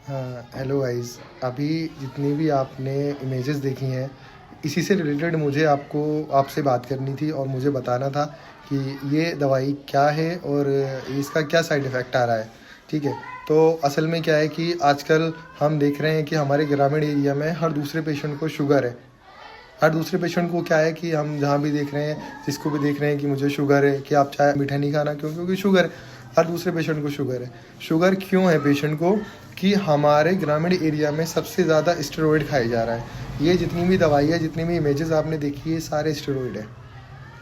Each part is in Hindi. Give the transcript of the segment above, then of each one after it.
हाँ, हेलो गाइस। अभी जितनी भी आपने इमेजेस देखी हैं, इसी से रिलेटेड मुझे आपसे बात करनी थी और मुझे बताना था कि ये दवाई क्या है और इसका क्या साइड इफ़ेक्ट आ रहा है। ठीक है, तो असल में क्या है कि आजकल हम देख रहे हैं कि हमारे ग्रामीण एरिया में हर दूसरे पेशेंट को शुगर है। हर दूसरे पेशेंट को क्या है कि हम जहाँ भी देख रहे हैं, जिसको भी देख रहे हैं कि मुझे शुगर है, कि आप चाय मीठा नहीं खाना, क्यों? क्योंकि शुगर है। हर दूसरे पेशेंट को शुगर है। शुगर क्यों है पेशेंट को? कि हमारे ग्रामीण एरिया में सबसे ज़्यादा स्टेरॉइड खाया जा रहा है। ये जितनी भी दवाई है, जितनी भी इमेजेस आपने देखी है, सारे स्टेरॉइड है।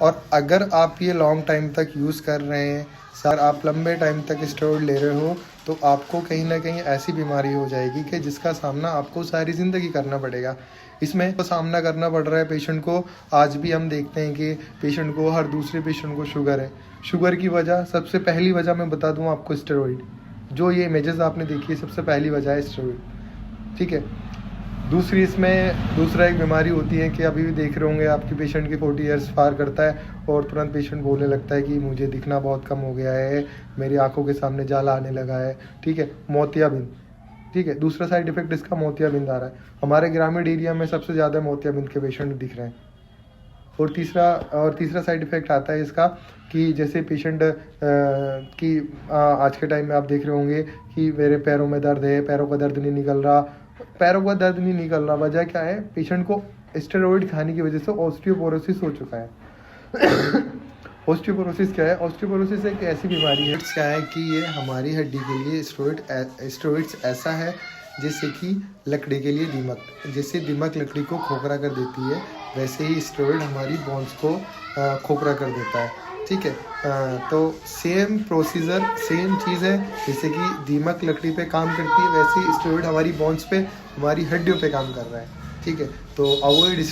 और अगर आप ये लॉन्ग टाइम तक यूज़ कर रहे हैं, सर आप लंबे टाइम तक स्टेरॉइड ले रहे हो, तो आपको कहीं ना कहीं ऐसी बीमारी हो जाएगी कि जिसका सामना आपको सारी ज़िंदगी करना पड़ेगा। इसमें तो सामना करना पड़ रहा है पेशेंट को। आज भी हम देखते हैं कि पेशेंट को, हर दूसरे पेशेंट को शुगर है। शुगर की वजह, सबसे पहली वजह मैं बता दूं आपको, स्टेरॉइड। जो ये इमेजेस आपने देखी है, सबसे पहली वजह है स्टेरॉइड। ठीक है। दूसरा एक बीमारी होती है कि अभी भी देख रहे होंगे आपके पेशेंट की 40 ईयर्स पार करता है और तुरंत पेशेंट बोलने लगता है कि मुझे दिखना बहुत कम हो गया है, मेरी आंखों के सामने जाला आने लगा है। ठीक है, मोतियाबिंद। ठीक है, दूसरा साइड इफेक्ट इसका मोतियाबिंद आ रहा है। हमारे ग्रामीण एरिया में सबसे ज़्यादा मोतियाबिंद के पेशेंट दिख रहे हैं। और तीसरा साइड इफेक्ट आता है इसका कि जैसे पेशेंट की आज के टाइम में आप देख रहे होंगे कि मेरे पैरों में दर्द है, पैरों का दर्द नहीं निकल रहा। पैरों का दर्द नहीं निकल रहा, वजह क्या है? पेशेंट को स्टेरॉइड खाने की वजह से ऑस्टियोपोरोसिस हो चुका है। ऑस्टियोपोरोसिस क्या है? ऑस्टियोपोरोसिस एक ऐसी बीमारी है, क्या है कि ये हमारी हड्डी के लिए स्टेरॉइड्स ऐसा है जैसे कि लकड़ी के लिए दीमक। जैसे दीमक लकड़ी को खोखला कर देती है, वैसे ही स्टेरॉइड हमारी बोन्स को खोखला कर देता है। ठीक है। तो सेम प्रोसीजर, सेम चीज़ है। जैसे कि दीमक लकड़ी पे काम करती है, वैसे ही स्टेरॉइड हमारी बोन्स पे, हमारी हड्डियों पे काम कर रहा है। ठीक है, तो अवॉइड